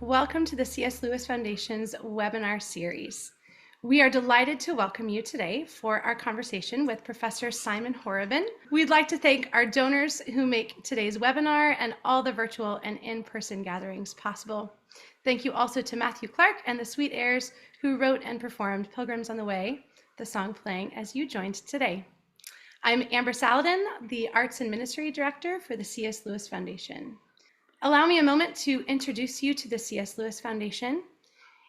Welcome to the C.S. Lewis Foundation's webinar series. We are delighted to welcome you today for our conversation with Professor Simon Horobin. We'd like to thank our donors who make today's webinar and all the virtual and in-person gatherings possible. Thank you also to Matthew Clark and the Sweet Airs who wrote and performed Pilgrims on the Way, the song playing as you joined today. I'm Amber Saladin, the Arts and Ministry Director for the C.S. Lewis Foundation. Allow me a moment to introduce you to the C.S. Lewis Foundation.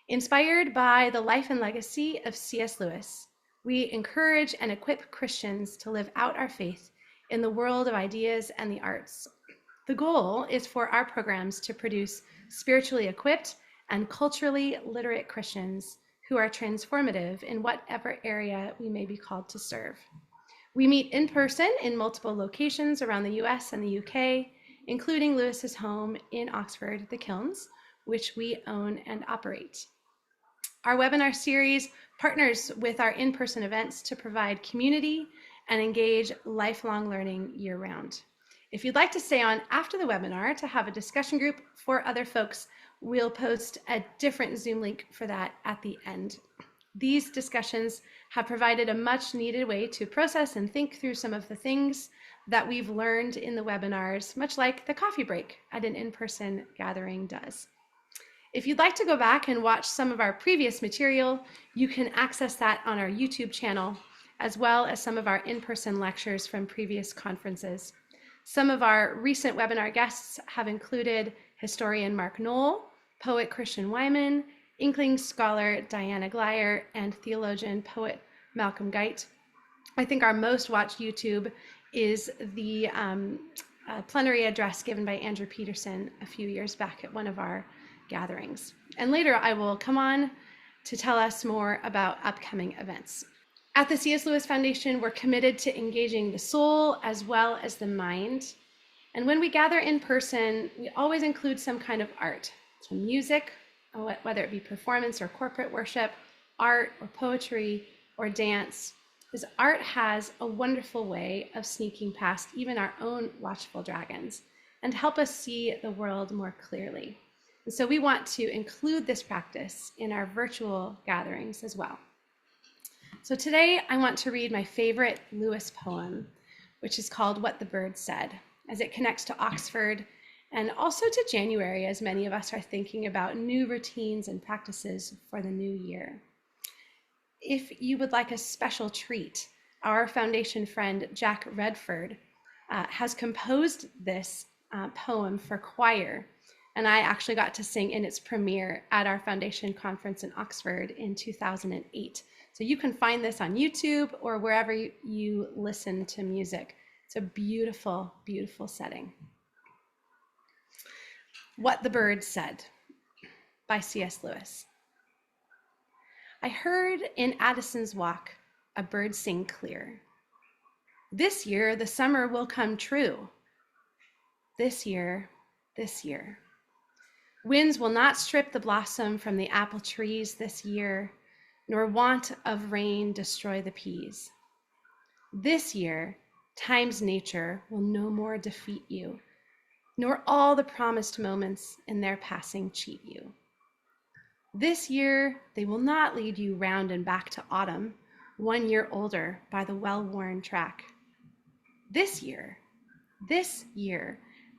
Inspired by the life and legacy of C.S. Lewis, we encourage and equip Christians to live out our faith in the world of ideas and the arts. The goal is for our programs to produce spiritually equipped and culturally literate Christians who are transformative in whatever area we may be called to serve. We meet in person in multiple locations around the US and the UK, including Lewis's home in Oxford, the Kilns, which we own and operate. Our webinar series partners with our in-person events to provide community and engage lifelong learning year-round. If you'd like to stay on after the webinar to have a discussion group for other folks, we'll post a different Zoom link for that at the end. These discussions have provided a much needed way to process and think through some of the things that we've learned in the webinars, much like the coffee break at an in-person gathering does. If you'd like to go back and watch some of our previous material, you can access that on our YouTube channel, as well as some of our in-person lectures from previous conferences. Some of our recent webinar guests have included historian Mark Knoll, poet Christian Wyman, Inklings scholar Diana Glyer, and theologian poet Malcolm Guite. I think our most watched YouTube is the plenary address given by Andrew Peterson a few years back at one of our gatherings. And later I will come on to tell us more about upcoming events. At the C.S. Lewis Foundation, we're committed to engaging the soul as well as the mind. And when we gather in person, we always include some kind of art, so music, whether it be performance or corporate worship, art or poetry or dance. Because art has a wonderful way of sneaking past even our own watchful dragons and help us see the world more clearly. And so we want to include this practice in our virtual gatherings as well. So today I want to read my favorite Lewis poem, which is called What the Bird Said, as it connects to Oxford and also to January, as many of us are thinking about new routines and practices for the new year. If you would like a special treat, our foundation friend, Jack Redford, has composed this poem for choir, and I actually got to sing in its premiere at our foundation conference in Oxford in 2008. So you can find this on YouTube or wherever you listen to music. It's a beautiful, beautiful setting. What the Bird Said by C.S. Lewis. I heard in Addison's Walk a bird sing clear. This year the summer will come true. This year. Winds will not strip the blossom from the apple trees this year, nor want of rain destroy the peas. This year, time's nature will no more defeat you, nor all the promised moments in their passing cheat you. This year, they will not lead you round and back to autumn, 1 year older by the well-worn track. This year,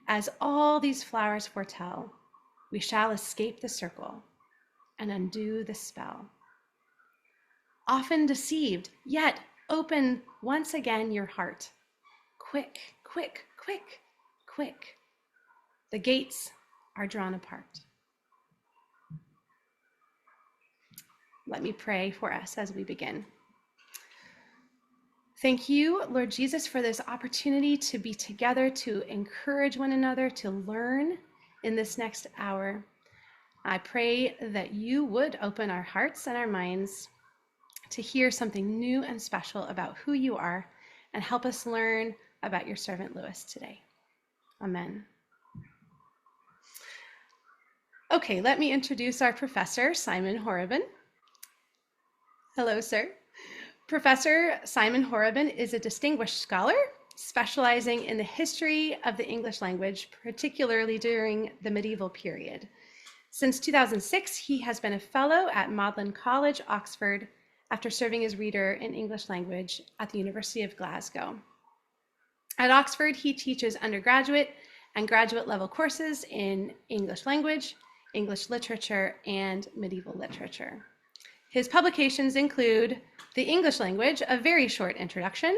as all these flowers foretell, we shall escape the circle and undo the spell. Often deceived, yet open once again your heart. Quick, quick, quick, quick. The gates are drawn apart. Let me pray for us as we begin. Thank you, Lord Jesus, for this opportunity to be together, to encourage one another, to learn in this next hour. I pray that you would open our hearts and our minds to hear something new and special about who you are and help us learn about your servant Lewis today. Amen. Okay, let me introduce our professor, Simon Horobin. Hello, sir. Professor Simon Horobin is a distinguished scholar specializing in the history of the English language, particularly during the medieval period. Since 2006, he has been a fellow at Magdalen College, Oxford, after serving as reader in English language at the University of Glasgow. At Oxford, he teaches undergraduate and graduate level courses in English language, English literature, and medieval literature. His publications include The English Language, a very short introduction.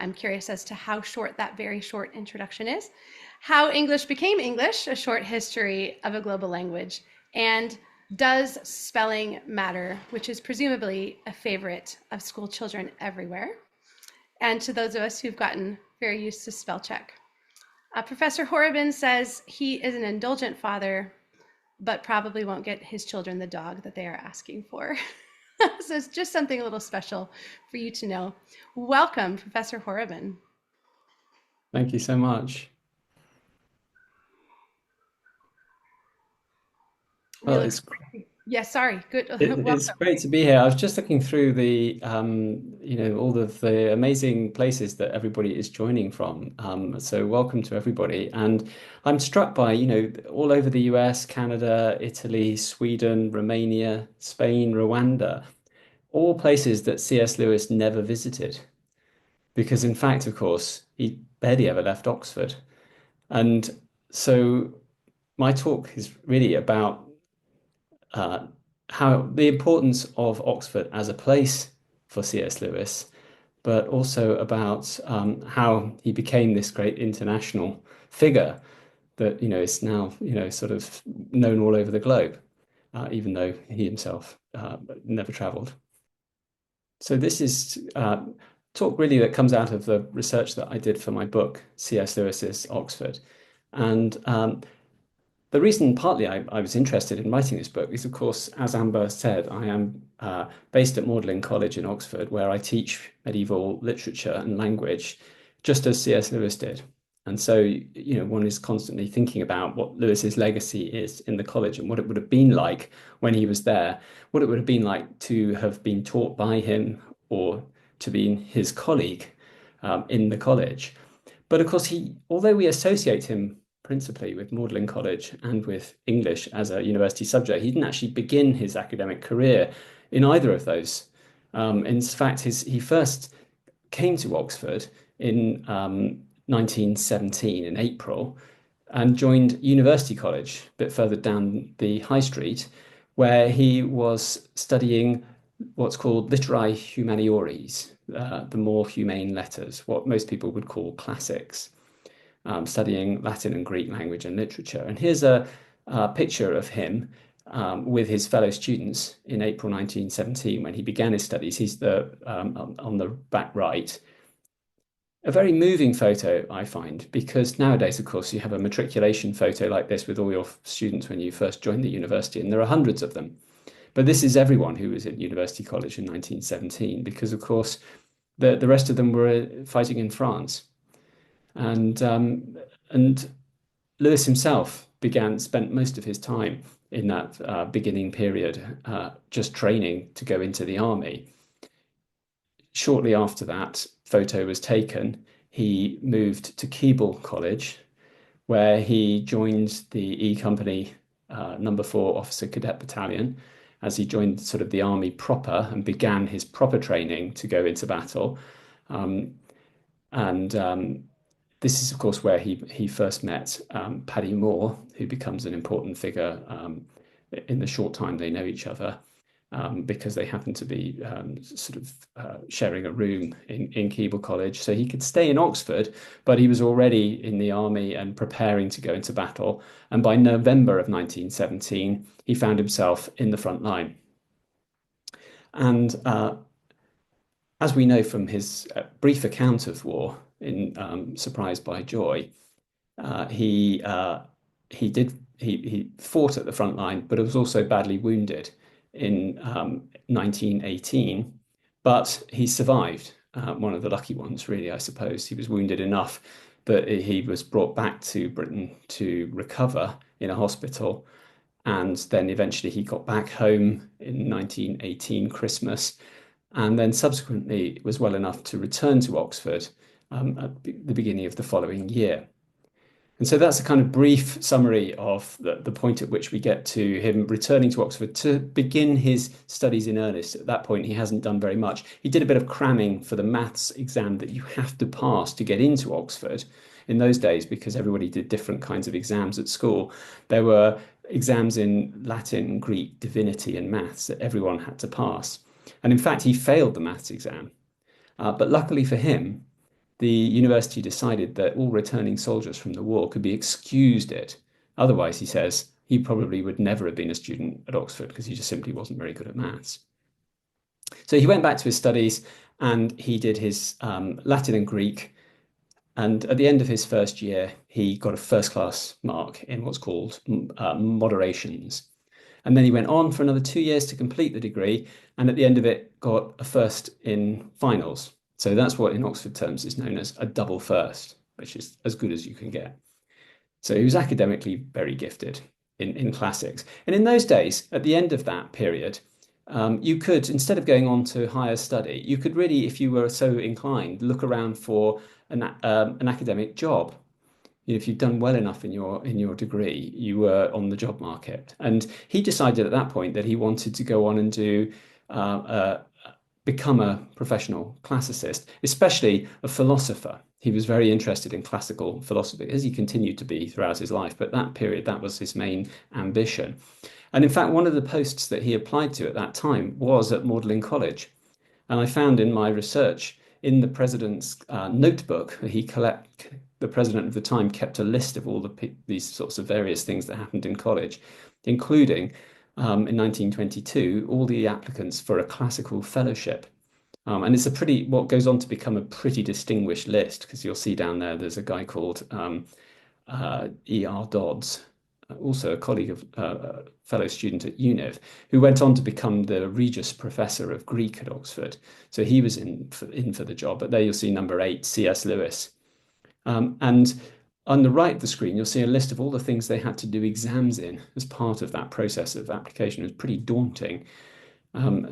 I'm curious as to how short that very short introduction is. How English Became English, a short history of a global language. And Does Spelling Matter, which is presumably a favorite of school children everywhere. And to those of us who've gotten very used to spell check. Professor Horobin says he is an indulgent father, but probably won't get his children the dog that they are asking for. So it's just something a little special for you to know. Welcome, Professor Horobin. Thank you so much. Well, it's sorry. Good. it's great to be here. I was just looking through the all of the amazing places that everybody is joining from. So welcome to everybody. And I'm struck by, all over the US, Canada, Italy, Sweden, Romania, Spain, Rwanda, all places that C.S. Lewis never visited. Because in fact, of course, he barely ever left Oxford. And so my talk is really about how the importance of Oxford as a place for C.S. Lewis, but also about how he became this great international figure that is now sort of known all over the globe, even though he himself never travelled. So this is talk really that comes out of the research that I did for my book, C.S. Lewis's Oxford. And the reason partly I was interested in writing this book is, of course, as Amber said, I am based at Magdalen College in Oxford, where I teach medieval literature and language, just as C.S. Lewis did. And so, one is constantly thinking about what Lewis's legacy is in the college and what it would have been like when he was there, what it would have been like to have been taught by him or to be his colleague in the college. But of course, although we associate him principally with Magdalen College and with English as a university subject, he didn't actually begin his academic career in either of those. In fact, he first came to Oxford in 1917 in April and joined University College a bit further down the high street, where he was studying what's called literae humaniores, the more humane letters, what most people would call classics. Studying Latin and Greek language and literature. And here's a picture of him with his fellow students in April 1917 when he began his studies. He's on the back right. A very moving photo, I find, because nowadays, of course, you have a matriculation photo like this with all your students when you first join the university, and there are hundreds of them. But this is everyone who was at University College in 1917, because, of course, the rest of them were fighting in France. And Lewis himself spent most of his time in that beginning period just training to go into the army. Shortly after that photo was taken, he moved to Keble College, where he joined the E Company number 4 Officer Cadet Battalion, as he joined sort of the army proper and began his proper training to go into battle. This is, of course, where he first met Paddy Moore, who becomes an important figure in the short time they know each other, because they happen to be sharing a room in Keble College. So he could stay in Oxford, but he was already in the army and preparing to go into battle. And by November of 1917, he found himself in the front line. And as we know from his brief account of war in Surprised by Joy, he fought at the front line, but was also badly wounded in 1918. But he survived. One of the lucky ones, really, I suppose. He was wounded enough that he was brought back to Britain to recover in a hospital. And then eventually he got back home in 1918 Christmas, and then subsequently was well enough to return to Oxford at the beginning of the following year. And so that's a kind of brief summary of the point at which we get to him returning to Oxford to begin his studies in earnest. At that point, he hasn't done very much. He did a bit of cramming for the maths exam that you have to pass to get into Oxford. In those days, because everybody did different kinds of exams at school, there were exams in Latin, Greek, divinity, and maths that everyone had to pass. And in fact, he failed the maths exam. But luckily for him, the university decided that all returning soldiers from the war could be excused it. Otherwise, he says, he probably would never have been a student at Oxford because he just simply wasn't very good at maths. So he went back to his studies and he did his Latin and Greek. And at the end of his first year, he got a first class mark in what's called moderations. And then he went on for another 2 years to complete the degree. And at the end of it, got a first in finals. So that's what in Oxford terms is known as a double first, which is as good as you can get. So he was academically very gifted in classics. And in those days, at the end of that period, you could, instead of going on to higher study, you could really, if you were so inclined, look around for an academic job. If you'd done well enough in your degree, you were on the job market. And he decided at that point that he wanted to go on and do become a professional classicist, especially a philosopher. He was very interested in classical philosophy, as he continued to be throughout his life. But that period, that was his main ambition. And in fact, one of the posts that he applied to at that time was at Magdalen College. And I found in my research in the president's notebook, the president of the time kept a list of all these sorts of various things that happened in college, including in 1922 all the applicants for a classical fellowship. And it's what goes on to become a pretty distinguished list, because you'll see down there's a guy called E.R. Dodds, also a colleague of fellow student at UNIV, who went on to become the Regius Professor of Greek at Oxford. So he was in for the job. But there you'll see number 8, C.S. Lewis. And on the right of the screen, you'll see a list of all the things they had to do exams in as part of that process of application. It was pretty daunting.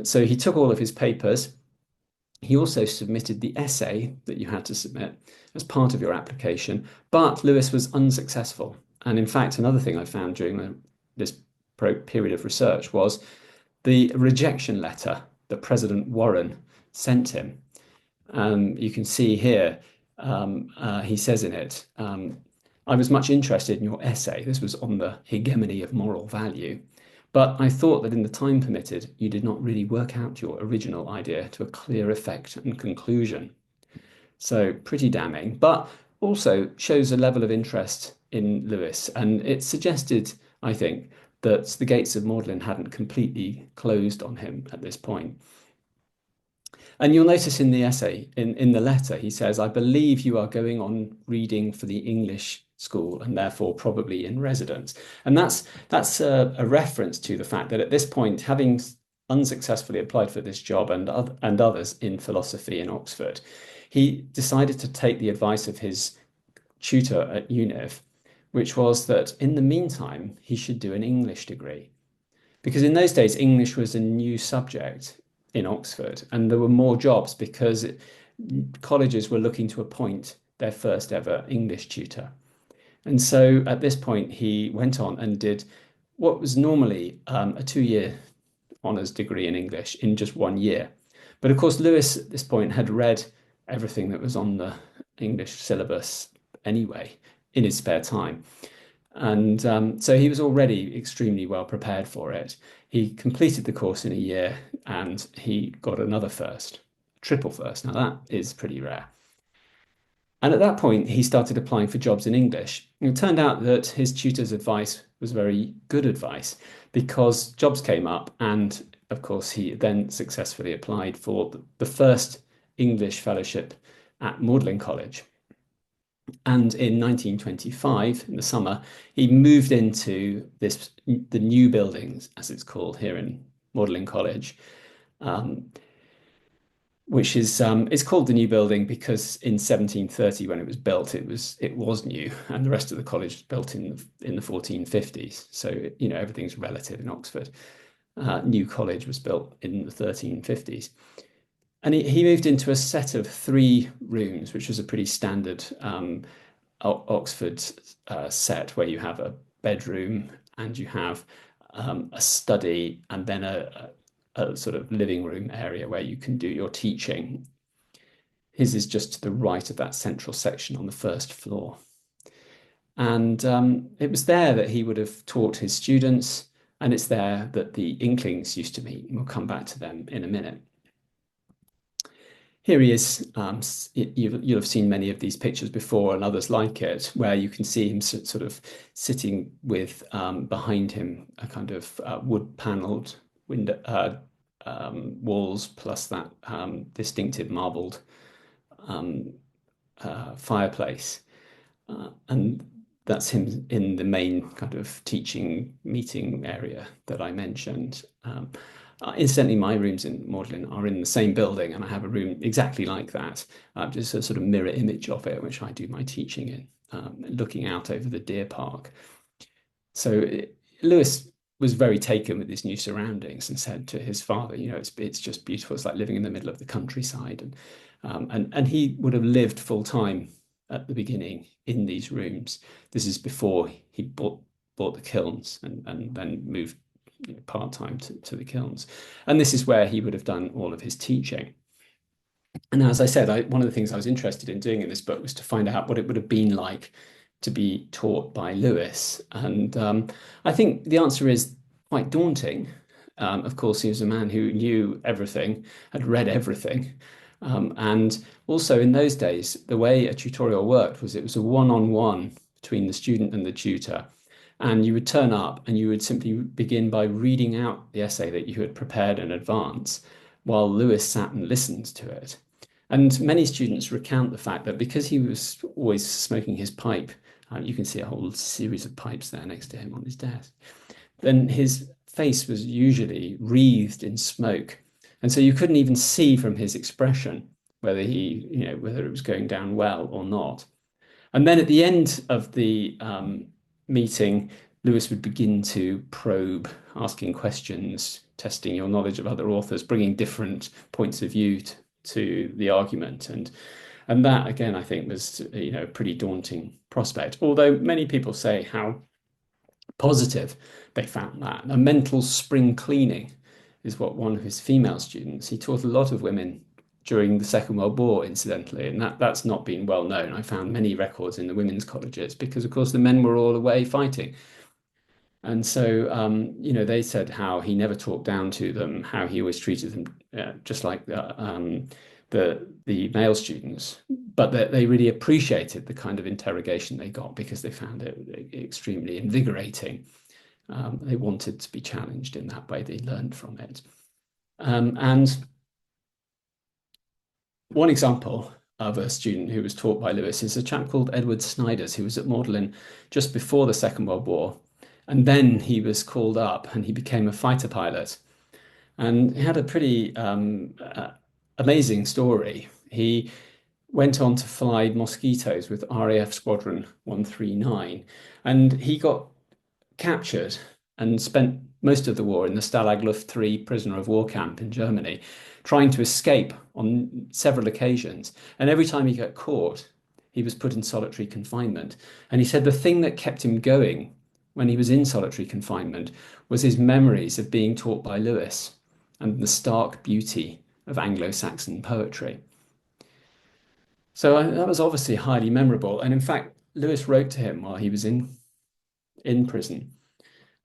So he took all of his papers. He also submitted the essay that you had to submit as part of your application, but Lewis was unsuccessful. And in fact, another thing I found during this period of research was the rejection letter that President Warren sent him. You can see here, he says in it, I was much interested in your essay. This was on the hegemony of moral value. But I thought that in the time permitted, you did not really work out your original idea to a clear effect and conclusion. So pretty damning, but also shows a level of interest in Lewis. And it suggested, I think, that the gates of Magdalen hadn't completely closed on him at this point. And you'll notice in the essay, in the letter, he says, I believe you are going on reading for the English school and therefore probably in residence. And that's a reference to the fact that at this point, having unsuccessfully applied for this job and others in philosophy in Oxford, he decided to take the advice of his tutor at UNIV, which was that in the meantime, he should do an English degree. Because in those days, English was a new subject in Oxford, and there were more jobs because colleges were looking to appoint their first ever English tutor. And so at this point, he went on and did what was normally a 2-year honours degree in English in just 1 year. But of course, Lewis at this point had read everything that was on the English syllabus anyway in his spare time. And so he was already extremely well prepared for it. He completed the course in a year and he got another first, triple first. Now that is pretty rare. And at that point, he started applying for jobs in English. It turned out that his tutor's advice was very good advice, because jobs came up, and of course, he then successfully applied for the first English fellowship at Magdalen College. And in 1925, in the summer, he moved into the new buildings, as it's called here in Magdalen College, which is it's called the new building because in 1730, when it was built, it was new, and the rest of the college was built in the 1450s. So everything's relative in Oxford. New college was built in the 1350s. And he moved into a set of 3 rooms, which was a pretty standard Oxford set where you have a bedroom and you have a study and then a sort of living room area where you can do your teaching. His is just to the right of that central section on the first floor. And it was there that he would have taught his students, and it's there that the Inklings used to meet. And we'll come back to them in a minute. Here he is. You'll have seen many of these pictures before and others like it, where you can see him sort of sitting with behind him a kind of wood-paneled window walls plus that distinctive marbled fireplace. And that's him in the main kind of teaching meeting area that I mentioned. Incidentally, my rooms in Magdalen are in the same building, and I have a room exactly like that, just a sort of mirror image of it, which I do my teaching in, looking out over the deer park. So Lewis was very taken with his new surroundings and said to his father, it's just beautiful. It's like living in the middle of the countryside. And he would have lived full time at the beginning in these rooms. This is before he bought the kilns and then moved part-time to the kilns. And this is where he would have done all of his teaching. And as I said, one of the things I was interested in doing in this book was to find out what it would have been like to be taught by Lewis. And I think the answer is quite daunting. Of course, he was a man who knew everything, had read everything. And also in those days, the way a tutorial worked was it was a one-on-one between the student and the tutor. And you would turn up and you would simply begin by reading out the essay that you had prepared in advance while Lewis sat and listened to it. And many students recount the fact that because he was always smoking his pipe, you can see a whole series of pipes there next to him on his desk, then his face was usually wreathed in smoke. And so you couldn't even see from his expression whether whether it was going down well or not. And then at the end of the meeting, Lewis would begin to probe, asking questions, testing your knowledge of other authors, bringing different points of view to the argument. And that, again, I think was a pretty daunting prospect, although many people say how positive they found that. A mental spring cleaning is what one of his female students, he taught a lot of women during the Second World War, incidentally, and that's not been well known. I found many records in the women's colleges because, of course, the men were all away fighting. And so, they said how he never talked down to them, how he always treated them just like the male students, but that they really appreciated the kind of interrogation they got because they found it extremely invigorating. They wanted to be challenged in that way. They learned from it. And one example of a student who was taught by Lewis is a chap called Edward Snyders, who was at Magdalen just before the Second World War. And then he was called up and he became a fighter pilot. And he had a pretty amazing story. He went on to fly Mosquitoes with RAF Squadron 139, and he got captured and spent most of the war in the Stalag Luft 3 prisoner of war camp in Germany, trying to escape on several occasions. And every time he got caught, he was put in solitary confinement. And he said the thing that kept him going when he was in solitary confinement was his memories of being taught by Lewis and the stark beauty of Anglo-Saxon poetry. So that was obviously highly memorable. And in fact, Lewis wrote to him while he was in prison.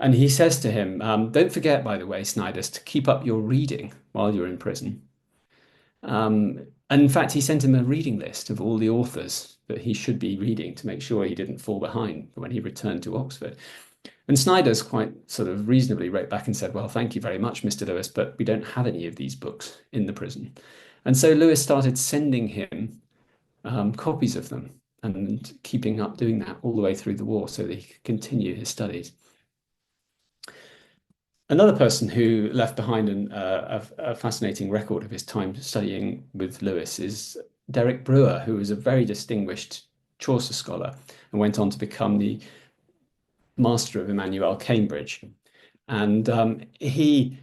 And he says to him, don't forget, by the way, Snyders, to keep up your reading while you're in prison. And in fact, he sent him a reading list of all the authors that he should be reading to make sure he didn't fall behind when he returned to Oxford. And Snyders quite sort of reasonably wrote back and said, well, thank you very much, Mr. Lewis, but we don't have any of these books in the prison. And so Lewis started sending him copies of them and keeping up doing that all the way through the war so that he could continue his studies. Another person who left behind a fascinating record of his time studying with Lewis is Derek Brewer, who was a very distinguished Chaucer scholar and went on to become the Master of Emmanuel Cambridge. And he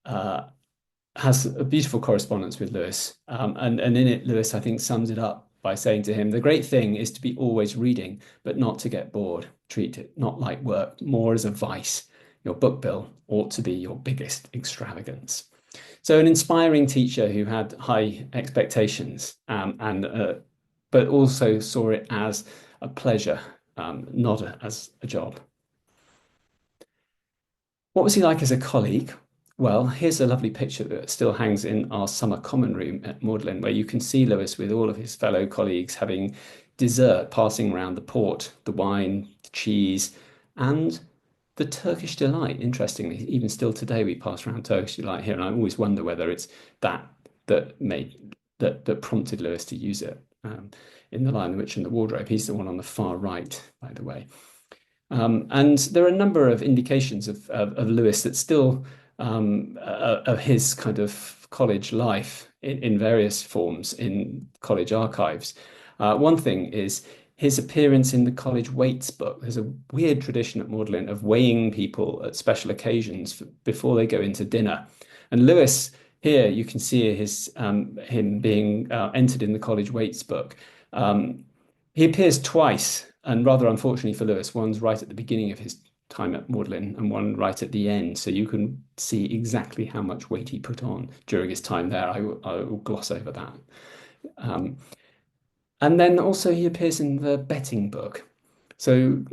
has a beautiful correspondence with Lewis. And in it, Lewis, I think, sums it up by saying to him, "The great thing is to be always reading, but not to get bored. Treat it not like work, more as a vice. Your book bill ought to be your biggest extravagance." So an inspiring teacher who had high expectations, but also saw it as a pleasure, not as a job. What was he like as a colleague? Well, here's a lovely picture that still hangs in our summer common room at Magdalen, where you can see Lewis with all of his fellow colleagues having dessert, passing around the port, the wine, the cheese, and the Turkish delight. Interestingly, even still today, we pass around Turkish delight here, and I always wonder whether it's that prompted Lewis to use it. In The Lion, the Witch, and the Wardrobe, he's the one on the far right, by the way. And there are a number of indications of Lewis that still of his kind of college life in various forms in college archives. One thing is his appearance in the college weights book. There's a weird tradition at Magdalen of weighing people at special occasions before they go into dinner. And Lewis, here you can see him being entered in the college weights book. He appears twice, and rather unfortunately for Lewis, one's right at the beginning of his time at Magdalen and one right at the end. So you can see exactly how much weight he put on during his time there. I will gloss over that. And then also he appears in the betting book. So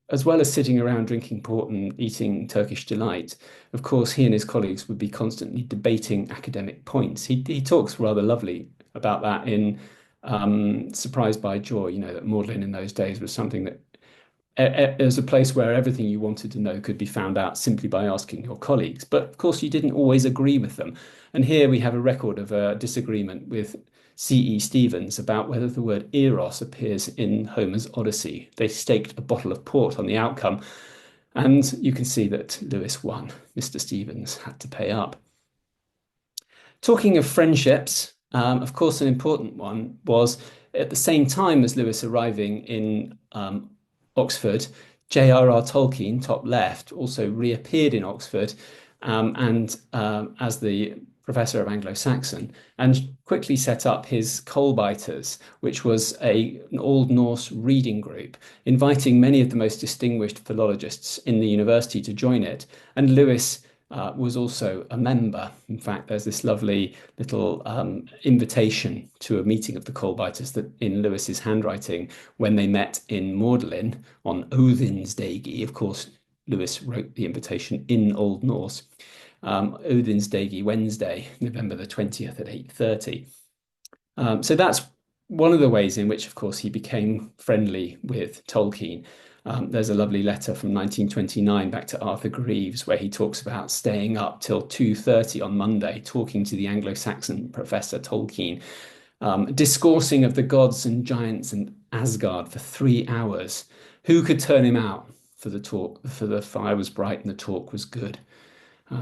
as well as sitting around drinking port and eating Turkish delight, of course, he and his colleagues would be constantly debating academic points. He talks rather lovely about that in Surprised by Joy, that Magdalen in those days was something that it was a place where everything you wanted to know could be found out simply by asking your colleagues. But of course, you didn't always agree with them. And here we have a record of a disagreement with C.E. Stevens about whether the word eros appears in Homer's Odyssey. They staked a bottle of port on the outcome. And you can see that Lewis won. Mr. Stevens had to pay up. Talking of friendships, of course, an important one was at the same time as Lewis arriving in Oxford, J.R.R. Tolkien, top left, also reappeared in Oxford and as the professor of Anglo-Saxon, and quickly set up his Coalbiters, which was an Old Norse reading group, inviting many of the most distinguished philologists in the university to join it. And Lewis was also a member. In fact, there's this lovely little invitation to a meeting of the Coalbiters that in Lewis's handwriting when they met in Magdalen on Odin's Of course, Lewis wrote the invitation in Old Norse. Odin's Wednesday, November the 20th at 8:30. So that's one of the ways in which, of course, he became friendly with Tolkien. There's a lovely letter from 1929 back to Arthur Greaves where he talks about staying up till 2:30 on Monday, talking to the Anglo-Saxon professor Tolkien, discoursing of the gods and giants and Asgard for 3 hours. Who could turn him out for the talk? For the fire was bright and the talk was good.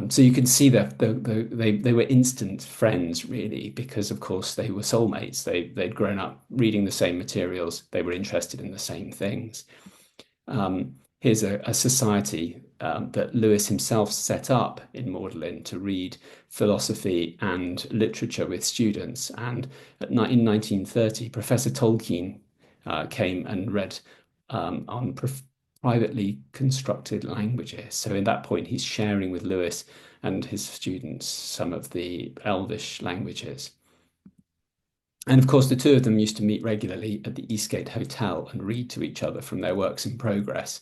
So you can see that they were instant friends, really, because, of course, they were soulmates. They'd grown up reading the same materials. They were interested in the same things. Here's a society that Lewis himself set up in Magdalen to read philosophy and literature with students. And in 1930, Professor Tolkien came and read on privately constructed languages. So at that point, he's sharing with Lewis and his students some of the Elvish languages. And of course, the two of them used to meet regularly at the Eastgate Hotel and read to each other from their works in progress.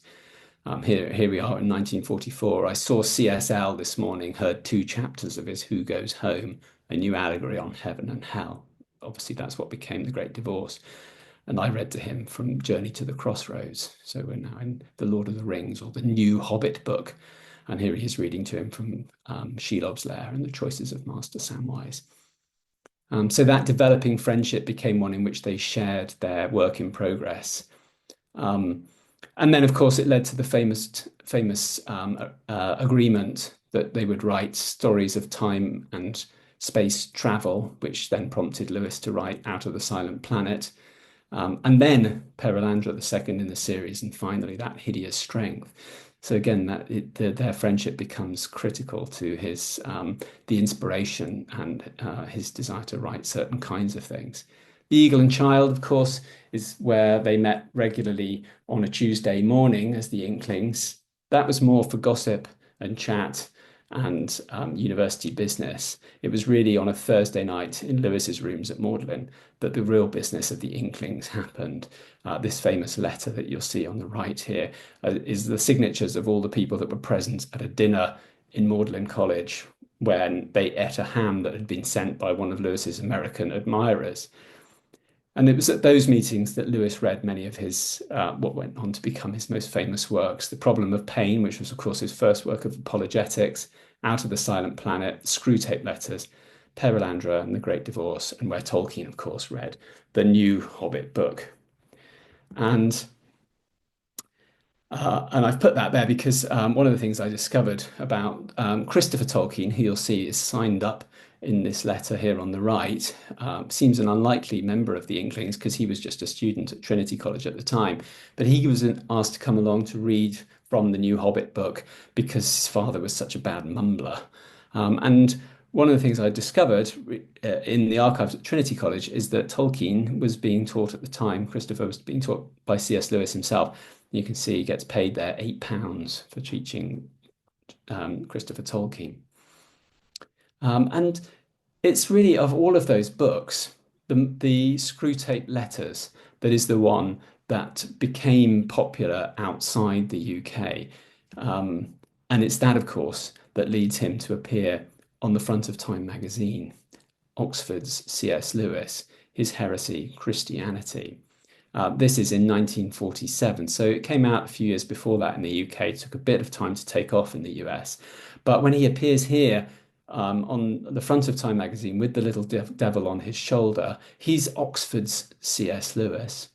Here we are in 1944. I saw C.S.L. this morning, heard 2 chapters of his Who Goes Home, a new allegory on heaven and hell. Obviously, that's what became the Great Divorce. And I read to him from Journey to the Crossroads. So we're now in The Lord of the Rings, or the New Hobbit book. And here he is reading to him from Shelob's Lair and the Choices of Master Samwise. So that developing friendship became one in which they shared their work in progress. And then, of course, it led to the famous agreement that they would write stories of time and space travel, which then prompted Lewis to write Out of the Silent Planet. And then Perelandra, the second in the series, and finally That Hideous Strength. So again, their friendship becomes critical to his the inspiration and his desire to write certain kinds of things. The Eagle and Child, of course, is where they met regularly on a Tuesday morning as the Inklings. That was more for gossip and chat and university business. It was really on a Thursday night in Lewis's rooms at Magdalen that the real business of the Inklings happened. This famous letter that you'll see on the right here is the signatures of all the people that were present at a dinner in Magdalen College when they ate a ham that had been sent by one of Lewis's American admirers. And it was at those meetings that Lewis read many of his, what went on to become his most famous works: The Problem of Pain, which was, of course, his first work of apologetics, Out of the Silent Planet, Screwtape Letters, Perelandra, and The Great Divorce, and where Tolkien, of course, read the new Hobbit book. And I've put that there because one of the things I discovered about Christopher Tolkien, who you'll see is signed up in this letter here on the right, seems an unlikely member of the Inklings because he was just a student at Trinity College at the time. But he was asked to come along to read from the new Hobbit book because his father was such a bad mumbler. And one of the things I discovered in the archives at Trinity College is that Tolkien was being taught at the time, Christopher was being taught by C.S. Lewis himself. You can see he gets paid there £8 for teaching Christopher Tolkien. And it's really, of all of those books, the Screwtape Letters that is the one that became popular outside the UK. And it's that, of course, that leads him to appear on the front of Time magazine, Oxford's C.S. Lewis, His Heresy, Christianity. This is in 1947, so it came out a few years before that in the UK. It took a bit of time to take off in the US. But when he appears here on the front of Time magazine with the little devil on his shoulder, he's Oxford's C.S. Lewis.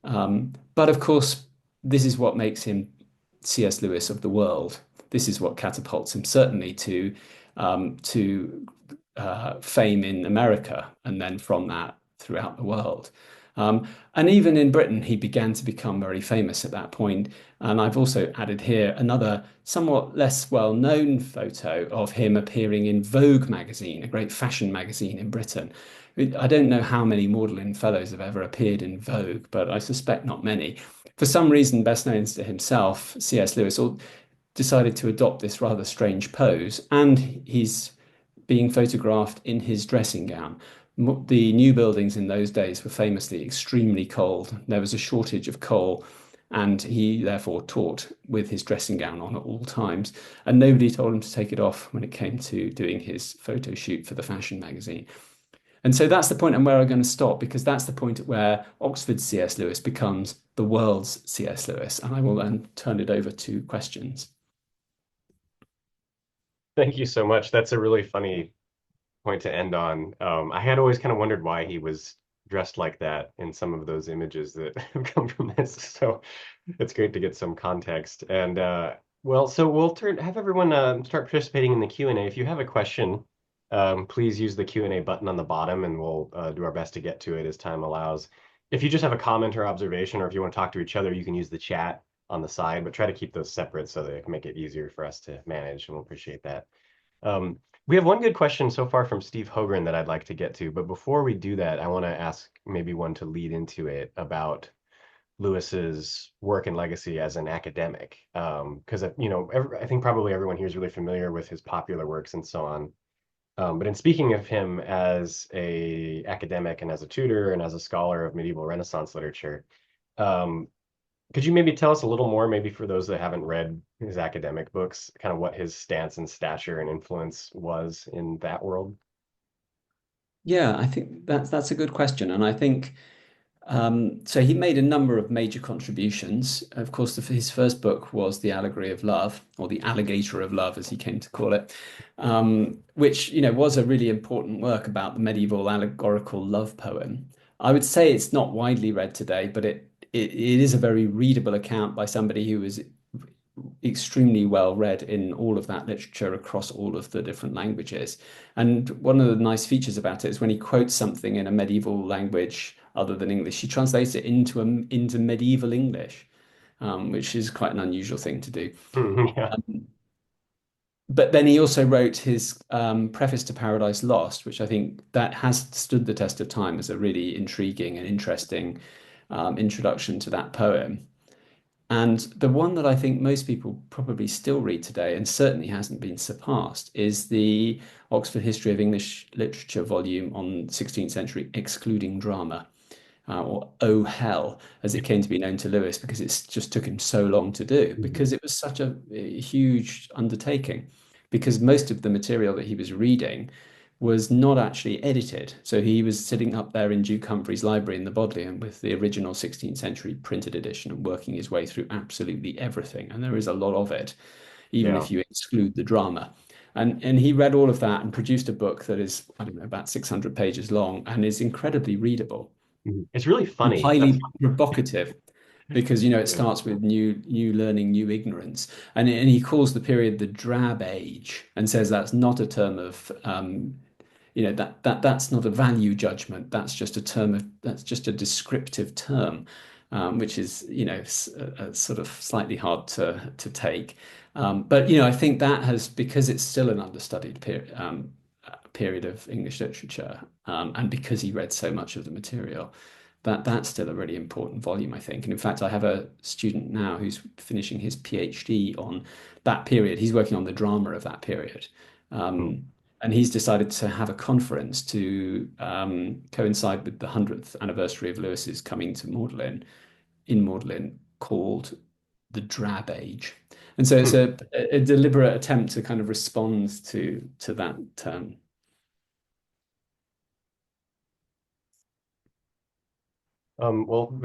But of course, this is what makes him C.S. Lewis of the world. This is what catapults him certainly to fame in America, and then from that throughout the world. And even in Britain, he began to become very famous at that point. And I've also added here another somewhat less well-known photo of him appearing in Vogue magazine, a great fashion magazine in Britain. I don't know how many Magdalen Fellows have ever appeared in Vogue, but I suspect not many. For some reason, best known to himself, C.S. Lewis decided to adopt this rather strange pose, and he's being photographed in his dressing gown. The new buildings in those days were famously extremely cold. There was a shortage of coal, and he therefore taught with his dressing gown on at all times. And nobody told him to take it off when it came to doing his photo shoot for the fashion magazine. And so that's the point and where I'm going to stop, because that's the point at where Oxford's C.S. Lewis becomes the world's C.S. Lewis. And I will then turn it over to questions. Thank you so much. That's a really funny point to end on. I had always kind of wondered why he was dressed like that in some of those images that have come from this. So it's great to get some context. And well, so we'll have everyone start participating in the Q&A. If you have a question, please use the Q&A button on the bottom, and we'll do our best to get to it as time allows. If you just have a comment or observation, or if you want to talk to each other, you can use the chat on the side, but try to keep those separate so they can make it easier for us to manage, and we'll appreciate that. We have one good question so far from Steve Hogren that I'd like to get to, but before we do that, I want to ask maybe one to lead into it about Lewis's work and legacy as an academic. Because I think probably everyone here is really familiar with his popular works and so on. But in speaking of him as a academic and as a tutor and as a scholar of medieval Renaissance literature, could you maybe tell us a little more, maybe for those that haven't read his academic books, kind of what his stance and stature and influence was in that world? Yeah, I think that's a good question. And I think so he made a number of major contributions. Of course, his first book was The Allegory of Love, or The Alligator of Love, as he came to call it, which, was a really important work about the medieval allegorical love poem. I would say it's not widely read today, but it is a very readable account by somebody who was extremely well read in all of that literature across all of the different languages. And one of the nice features about it is when he quotes something in a medieval language other than English, he translates it into medieval English, which is quite an unusual thing to do. Yeah. but then he also wrote his preface to Paradise Lost, which I think that has stood the test of time as a really intriguing and interesting introduction to that poem. And the one that I think most people probably still read today, and certainly hasn't been surpassed, is the Oxford History of English Literature volume on 16th century excluding drama, or Oh Hell, as it came to be known to Lewis, because it just took him so long to do, Mhm. because it was such a huge undertaking, because most of the material that he was reading was not actually edited. So he was sitting up there in Duke Humphrey's library in the Bodleian with the original 16th century printed edition and working his way through absolutely everything. And there is a lot of it, even Yeah. if you exclude the drama. And he read all of that and produced a book that is, I don't know, about 600 pages long and is incredibly readable Mhm. It's really and funny. That's highly provocative because it yeah. starts with new learning, new ignorance, and he calls the period the drab age and says that's not a term of that's not a value judgment. That's just a descriptive term, which is sort of slightly hard to take. But I think that has, because it's still an understudied period of English literature, and because he read so much of the material, that's still a really important volume, I think. And in fact, I have a student now who's finishing his PhD on that period. He's working on the drama of that period. Hmm. And he's decided to have a conference to coincide with the 100th anniversary of Lewis's coming to Magdalen, called The Drab Age. And so it's Hmm. a deliberate attempt to kind of respond to that term. Well,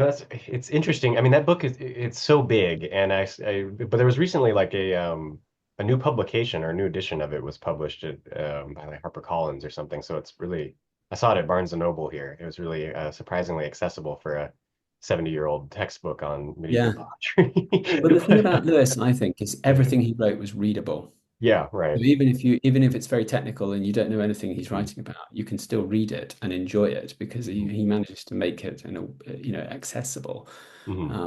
it's interesting. I mean, that book is it's so big, and but there was recently like a new publication or a new edition of it was published by like HarperCollins or something. So it's really I saw it at Barnes and Noble here. It was really surprisingly accessible for a 70-year-old textbook on medieval Yeah. poetry. But the thing But about Lewis, I think, is everything he wrote was readable. yeah, So right. even if it's very technical and you don't know anything he's Mhm. writing about, you can still read it and enjoy it because Mhm. he manages to make it accessible. Mhm. Um,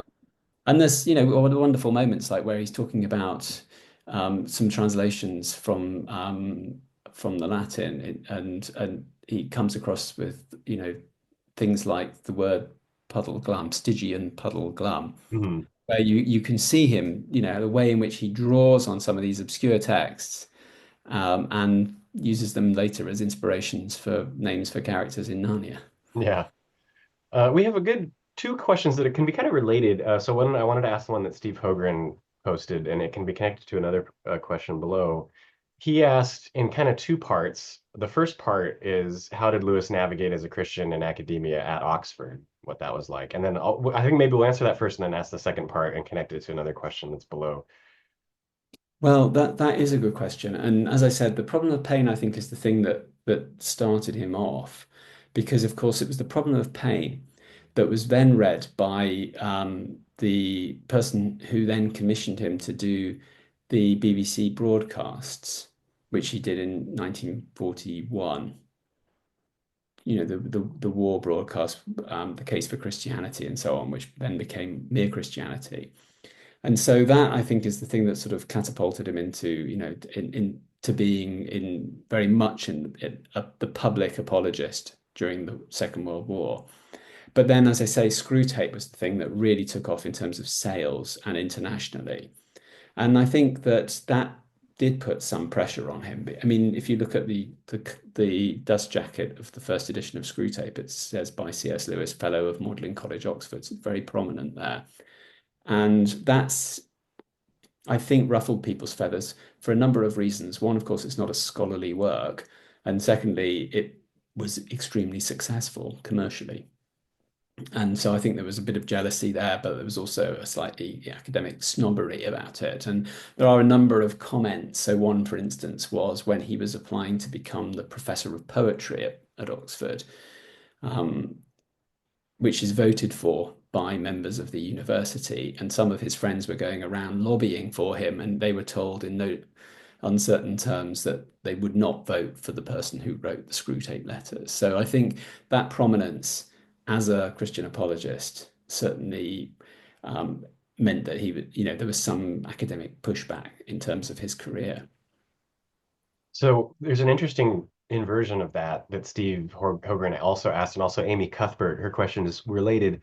and there's wonderful moments like where he's talking about some translations from the Latin, and he comes across with things like the word puddle glum, Stygian puddle glum, Mhm. where you can see him, the way in which he draws on some of these obscure texts, and uses them later as inspirations for names for characters in Narnia. Yeah. We have a good two questions that it can be kind of related. So one, I wanted to ask the one that Steve Hogren posted, and it can be connected to another question below. He asked in kind of two parts. The first part is how did Lewis navigate as a Christian in academia at Oxford? What that was like, and then I think maybe we'll answer that first, and then ask the second part and connect it to another question that's below. Well, that is a good question. And as I said, the problem of pain, I think, is the thing that started him off, because of course it was the problem of pain that was then read by the person who then commissioned him to do the BBC broadcasts, which he did in 1941. The war broadcast, the case for Christianity and so on, which then became Mere Christianity. And so that, I think, is the thing that sort of catapulted him into, into being in very much in the public apologist during the Second World War. But then, as I say, screw tape was the thing that really took off in terms of sales and internationally. And I think that did put some pressure on him. I mean, if you look at the dust jacket of the first edition of Screwtape, it says by C.S. Lewis, Fellow of Magdalen College, Oxford. It's very prominent there. And that's, I think, ruffled people's feathers for a number of reasons. One, of course, it's not a scholarly work. And secondly, it was extremely successful commercially. And so I think there was a bit of jealousy there, but there was also a slightly academic snobbery about it. And there are a number of comments. So one, for instance, was when he was applying to become the professor of poetry at Oxford, um, which is voted for by members of the university. And some of his friends were going around lobbying for him, and they were told in no uncertain terms that they would not vote for the person who wrote the Screwtape letters. So I think that prominence as a Christian apologist certainly um, meant that there was some academic pushback in terms of his career. So there's an interesting inversion of that Steve Hogren also asked, and also Amy Cuthbert. Her question is related.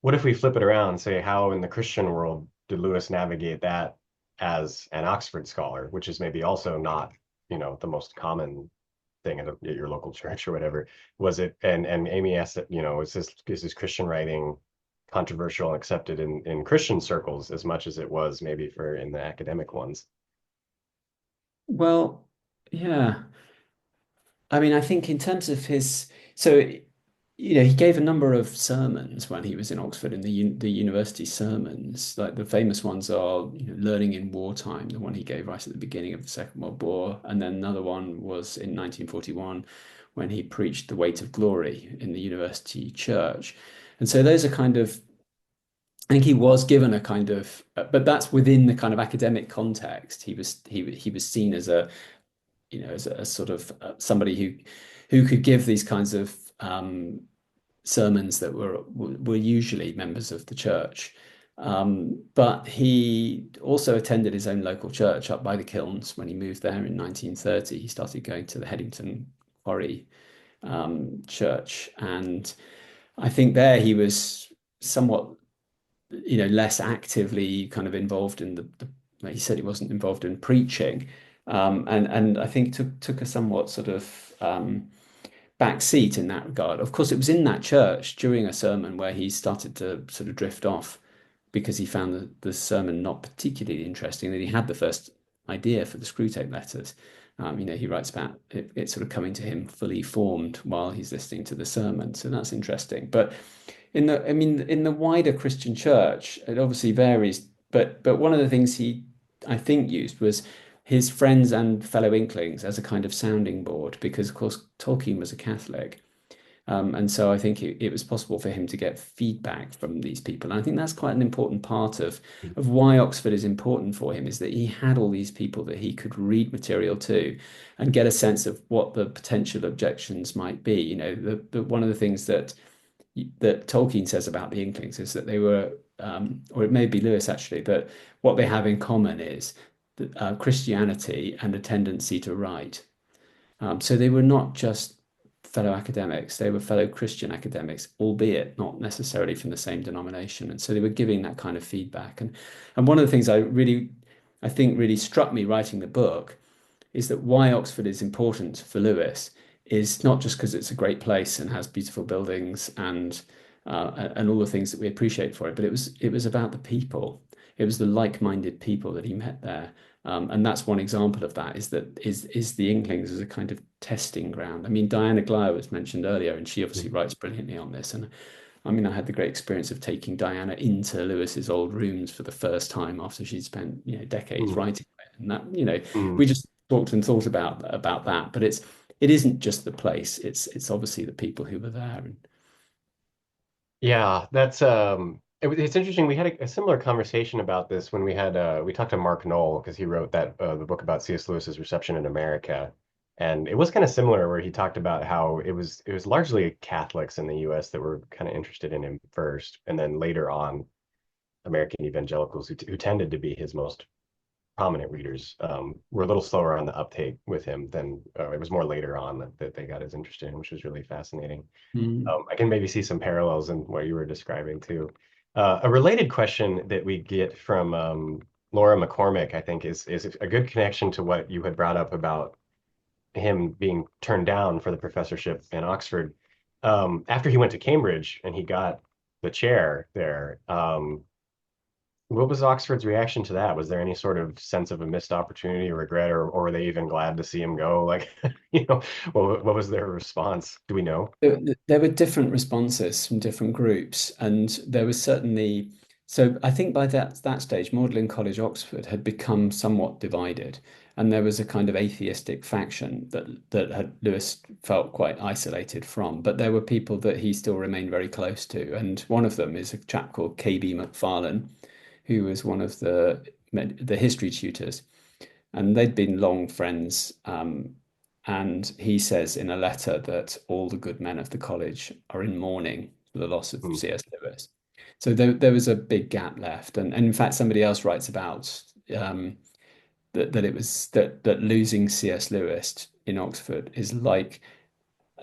What if we flip it around and say, how in the Christian world did Lewis navigate that as an Oxford scholar, which is maybe also not, the most common thing at your local church or whatever? Was it? And Amy asked that, is this Christian writing controversial and accepted in Christian circles as much as it was maybe for in the academic ones? Well, yeah. I mean, I think in terms of his, so he gave a number of sermons when he was in Oxford in the university sermons. Like the famous ones are, Learning in Wartime, the one he gave right at the beginning of the Second World War, and then another one was in 1941 when he preached The Weight of Glory in the university church. And so those are kind of, I think he was given a kind of, but that's within the kind of academic context. He was seen as as a sort of somebody who could give these kinds of sermons that were usually members of the church. But he also attended his own local church up by the kilns when he moved there in 1930. He started going to the Headington Quarry church, and I think there he was somewhat, less actively kind of involved in he said he wasn't involved in preaching, and I think took a somewhat sort of back seat in that regard. Of course, it was in that church during a sermon where he started to sort of drift off because he found the sermon not particularly interesting, that he had the first idea for the Screwtape Letters. He writes about it sort of coming to him fully formed while he's listening to the sermon. So that's interesting. But in the wider Christian church, it obviously varies. But one of the things he, I think, used was his friends and fellow Inklings as a kind of sounding board, because of course Tolkien was a Catholic. And so I think it was possible for him to get feedback from these people. And I think that's quite an important part of why Oxford is important for him, is that he had all these people that he could read material to and get a sense of what the potential objections might be. One of the things that Tolkien says about the Inklings is that they were, or it may be Lewis actually, but what they have in common is Christianity and a tendency to write. So they were not just fellow academics, they were fellow Christian academics, albeit not necessarily from the same denomination. And so they were giving that kind of feedback. And one of the things I think really struck me writing the book is that why Oxford is important for Lewis is not just because it's a great place and has beautiful buildings and all the things that we appreciate for it, but it was about the people. It was the like-minded people that he met there. And that's one example of that, is the Inklings as a kind of testing ground. I mean, Diana Glyer was mentioned earlier, and she obviously writes brilliantly on this. And I mean, I had the great experience of taking Diana into Lewis's old rooms for the first time after she'd spent, decades Mm, writing it. And that, mm. we just talked and thought about that. But it isn't just the place. It's obviously the people who were there. And Yeah, it's interesting. We had a similar conversation about this when we talked to Mark Knoll, because he wrote the book about C.S. Lewis's reception in America. And it was kind of similar, where he talked about how it was largely Catholics in the US that were kind of interested in him first, and then later on American evangelicals who tended to be his most prominent readers, were a little slower on the uptake with him than it was more later on that they got as interested in, which was really fascinating. mm, I can maybe see some parallels in what you were describing too. A related question that we get from Laura McCormick, I think, is a good connection to what you had brought up about him being turned down for the professorship in Oxford. After he went to Cambridge and he got the chair there, what was Oxford's reaction to that? Was there any sort of sense of a missed opportunity or regret, or were they even glad to see him go? Like, what was their response? Do we know? there were different responses from different groups, and there was certainly. So I think by that stage, Magdalen College, Oxford had become somewhat divided, and there was a kind of atheistic faction that had Lewis felt quite isolated from. But there were people that he still remained very close to, and one of them is a chap called KB McFarlane, who was one of the history tutors, and they'd been long friends. And he says in a letter that all the good men of the college are in mourning for the loss of Hmm. C.S. Lewis. So there was a big gap left. And in fact, somebody else writes about that it was that losing C.S. Lewis in Oxford is like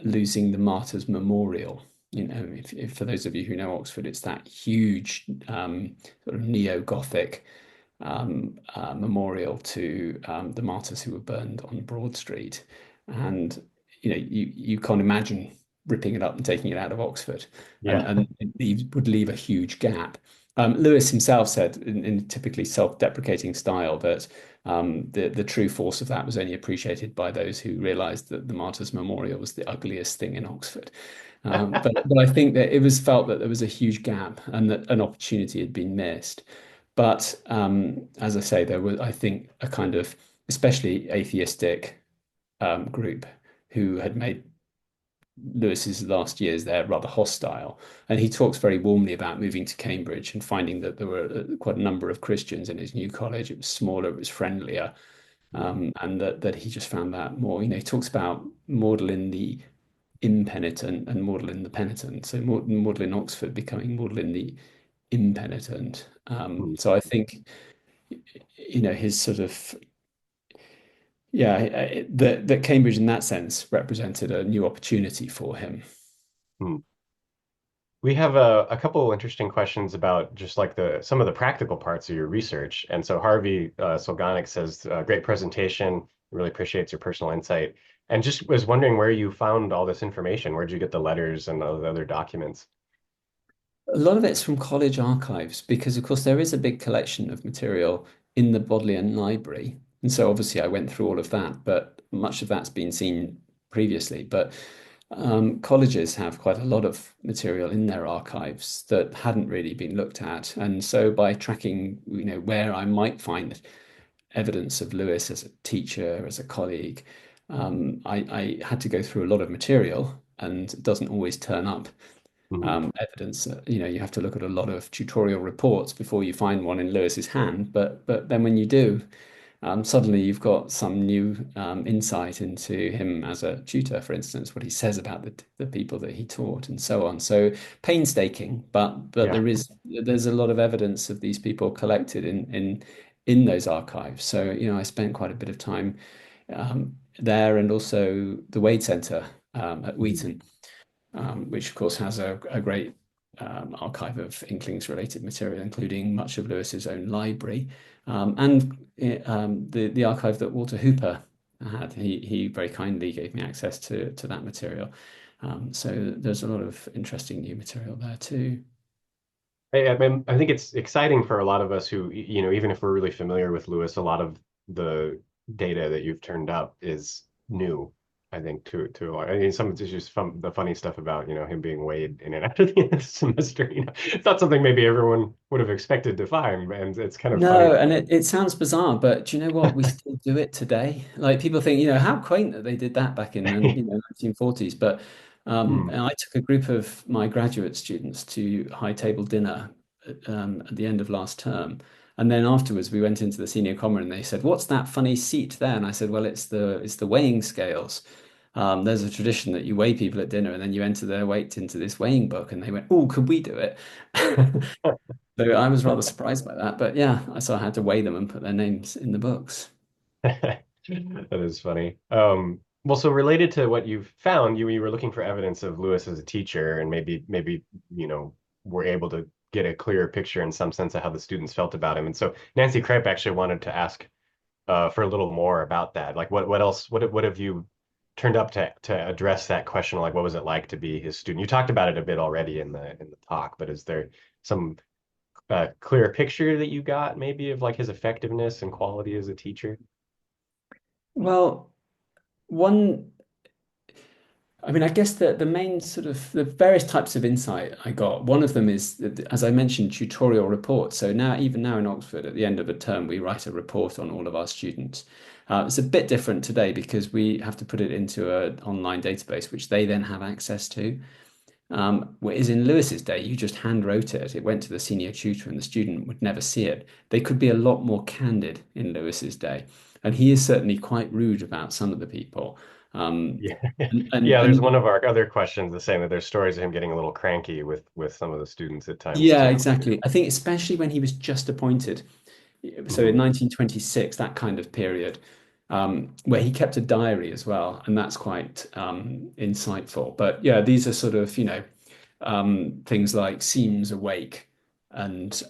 losing the Martyrs' Memorial. If for those of you who know Oxford, it's that huge sort of neo-Gothic memorial to the martyrs who were burned on Broad Street. And you can't imagine ripping it up and taking it out of Oxford, Yeah. and it would leave a huge gap. Lewis himself said in typically self-deprecating style that the true force of that was only appreciated by those who realized that the Martyrs' Memorial was the ugliest thing in Oxford. But I think that it was felt that there was a huge gap and that an opportunity had been missed. But as I say, there was, I think, a kind of especially atheistic group who had made Lewis's last years there rather hostile. And he talks very warmly about moving to Cambridge and finding that there were quite a number of Christians in his new college. It was smaller, it was friendlier, and that he just found that more. He talks about Magdalen the impenitent and Magdalen the penitent. So Magdalen Oxford becoming Magdalen the impenitent. Hmm. So I think his sort of that Cambridge in that sense represented a new opportunity for him. Hmm. We have a couple interesting questions about just like some of the practical parts of your research. And so Harvey Solganic says, great presentation, really appreciates your personal insight. And just was wondering where you found all this information. Where did you get the letters and all the other documents? A lot of it's from college archives because, of course, there is a big collection of material in the Bodleian Library. And so obviously I went through all of that, but much of that's been seen previously. But colleges have quite a lot of material in their archives that hadn't really been looked at. And so by tracking, where I might find evidence of Lewis as a teacher, as a colleague, I had to go through a lot of material and it doesn't always turn up Mhm. evidence. You have to look at a lot of tutorial reports before you find one in Lewis's hand. But then when you do, suddenly you've got some new insight into him as a tutor, for instance, what he says about the people that he taught and so on. So painstaking, but Yeah. there's a lot of evidence of these people collected in those archives. So I spent quite a bit of time there, and also the Wade Centre at Mhm. Wheaton, which of course has a great archive of Inklings related material, including much of Lewis's own library, and the archive that Walter Hooper had. He very kindly gave me access to that material. So there's a lot of interesting new material there too. I think it's exciting for a lot of us who, even if we're really familiar with Lewis, a lot of the data that you've turned up is new. I think to a lot. I mean, some of it's just the funny stuff about him being weighed in and out of the end of the semester. It's not something maybe everyone would have expected to find, and it's kind of funny. No, and it sounds bizarre, but do you know what? We still do it today. Like people think, how quaint that they did that back in the 1940s. But Hmm. and I took a group of my graduate students to high table dinner at the end of last term. And then afterwards we went into the senior common and they said, "What's that funny seat there?" And I said, "Well, it's the weighing scales. There's a tradition that you weigh people at dinner and then you enter their weight into this weighing book." And they went, "Oh, could we do it?" So I was rather surprised by that, but yeah, I had to weigh them and put their names in the books. That is funny. Well, so related to what you've found, you were looking for evidence of Lewis as a teacher, and maybe were able to get a clearer picture in some sense of how the students felt about him. And so Nancy Kripe actually wanted to ask for a little more about that. Like, what else? What have you turned up to address that question? Like, what was it like to be his student? You talked about it a bit already in the talk, but is there some clearer picture that you got maybe of like his effectiveness and quality as a teacher? Well, one, I mean, I guess the main sort of the various types of insight I got, one of them is, as I mentioned, tutorial reports. So now, even now in Oxford, at the end of a term, we write a report on all of our students. It's a bit different today because we have to put it into an online database, which they then have access to. Whereas in Lewis's day, you just hand wrote it. It went to the senior tutor and the student would never see it. They could be a lot more candid in Lewis's day. And he is certainly quite rude about some of the people. Um, Yeah. and, and, Yeah, there's and one of our other questions the same that there's stories of him getting a little cranky with some of the students at times yeah, too. exactly. I think especially when he was just appointed, So in Hmm. 1926, that kind of period, where he kept a diary as well, and that's quite insightful. But yeah, these are sort of, things like seems awake and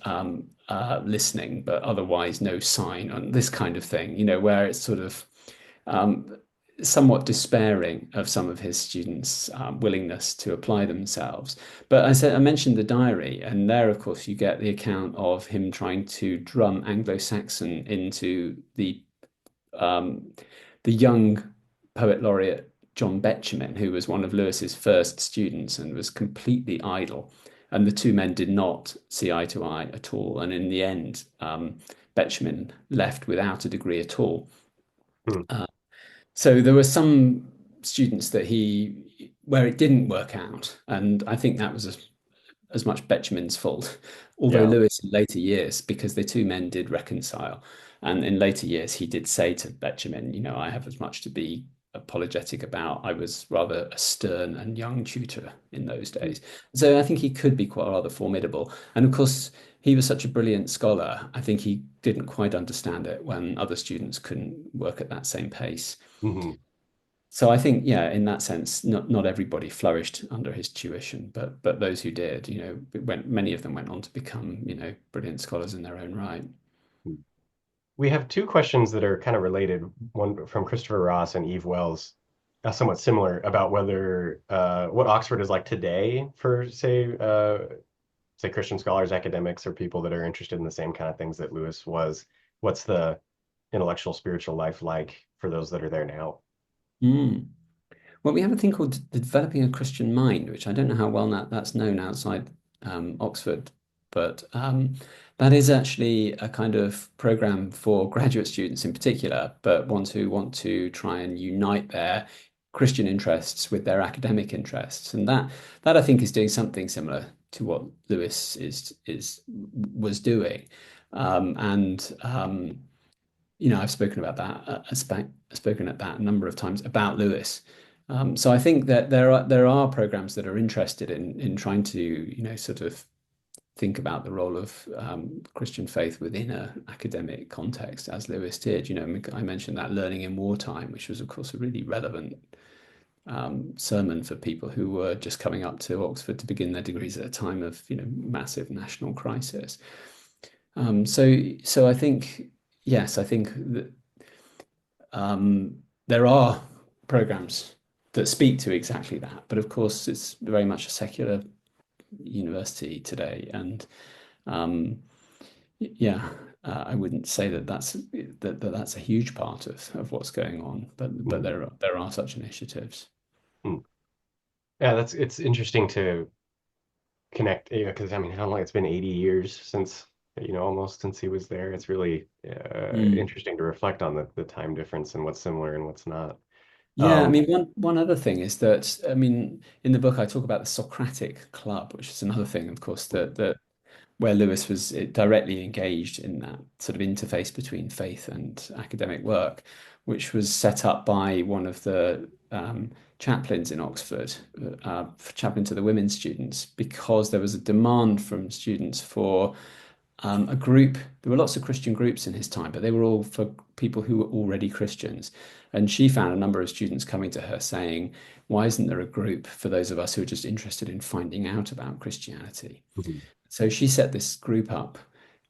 listening, but otherwise no sign, and this kind of thing, where it's sort of um, somewhat despairing of some of his students' willingness to apply themselves. But I mentioned the diary, and there, of course, you get the account of him trying to drum Anglo-Saxon into um, the young poet laureate John Betjeman, who was one of Lewis's first students and was completely idle. And the two men did not see eye to eye at all. And in the end, Betjeman left without a degree at all. Hmm. So there were some students where it didn't work out. And I think that was as much Betjeman's fault. Although Yeah. Lewis in later years, because the two men did reconcile, and in later years he did say to Betjeman, I have as much to be apologetic about. I was rather a stern and young tutor in those days. So I think he could be quite rather formidable. And of course, he was such a brilliant scholar. I think he didn't quite understand it when other students couldn't work at that same pace. Hmm. So I think, yeah, in that sense, not everybody flourished under his tuition, but those who did, many of them went on to become, brilliant scholars in their own right. We have two questions that are kind of related, one from Christopher Ross and Eve Wells, somewhat similar about whether what Oxford is like today for, say Christian scholars, academics, or people that are interested in the same kind of things that Lewis was. What's the intellectual, spiritual life like for those that are there now? Mm. Well, we have a thing called the Developing a Christian Mind, which I don't know how well that's known outside Oxford, but that is actually a kind of program for graduate students in particular, but ones who want to try and unite their Christian interests with their academic interests, and that I think is doing something similar to what Lewis is was doing, and I've spoken about that, spoken at that a number of times about Lewis. So I think that there are programs that are interested in trying to, sort of think about the role of Christian faith within an academic context, as Lewis did. I mentioned that learning in wartime, which was, of course, a really relevant sermon for people who were just coming up to Oxford to begin their degrees at a time of, massive national crisis. So I think, yes, I think that there are programs that speak to exactly that, but of course it's very much a secular university today, and um, yeah, I wouldn't say that's a huge part of what's going on, but Mhm. there are such initiatives. Hmm. Yeah, it's interesting to connect, because I mean, how long it's been 80 years since, almost since he was there. It's really Mm. interesting to reflect on the time difference and what's similar and what's not. Yeah, I Um, mean, one other thing is that, I mean, in the book I talk about the Socratic Club, which is another thing, of course, that where Lewis was directly engaged in that sort of interface between faith and academic work, which was set up by one of the chaplains in Oxford, chaplain to the women students, because there was a demand from students for a group. There were lots of Christian groups in his time, but they were all for people who were already Christians. And she found a number of students coming to her saying, "Why isn't there a group for those of us who are just interested in finding out about Christianity?" mhm. So she set this group up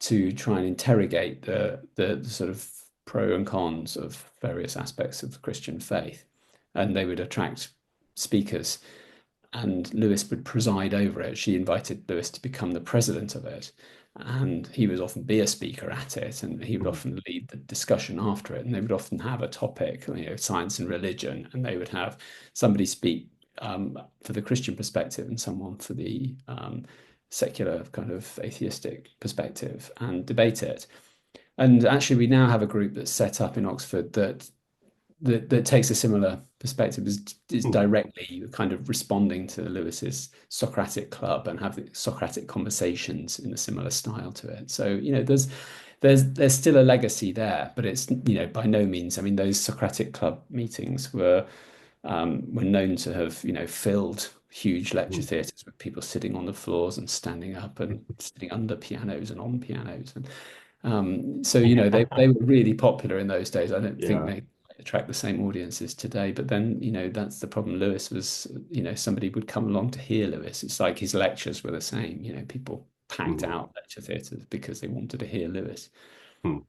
to try and interrogate the sort of pro and cons of various aspects of the Christian faith. And they would attract speakers, and Lewis would preside over it. She invited Lewis to become the president of it. And he would often be a speaker at it, and he would Mhm. often lead the discussion after it. And they would often have a topic, science and religion, and they would have somebody speak for the Christian perspective and someone for the secular kind of atheistic perspective and debate it. And actually, we now have a group that's set up in Oxford that takes a similar perspective, is Hmm. directly kind of responding to Lewis's Socratic Club and have the Socratic conversations in a similar style to it. So, there's still a legacy there, but it's, by no means. I mean, those Socratic Club meetings were known to have, filled huge lecture Mhm. theatres with people sitting on the floors and standing up and sitting under pianos and on pianos. So, you know, they were really popular in those days. I don't think Yeah. they attract the same audiences today. But then, you know, that's the problem. Lewis was, you know, somebody would come along to hear Lewis. It's like his lectures were the same. You know, people packed Mhm. out lecture theatres because they wanted to hear Lewis. Hmm.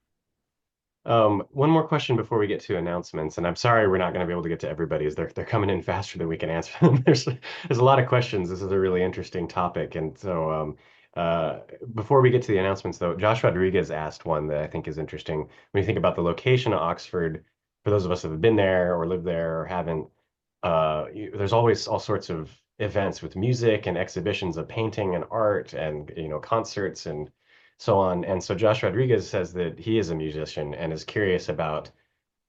One more question before we get to announcements, and I'm sorry we're not going to be able to get to everybody's. They're coming in faster than we can answer them. There's a lot of questions. This is a really interesting topic, and so before we get to the announcements, though, Josh Rodriguez asked one that I think is interesting. When you think about the location of Oxford, for those of us that have been there or lived there or haven't, there's always all sorts of events with music and exhibitions of painting and art and concerts and so on. And so Josh Rodriguez says that he is a musician and is curious about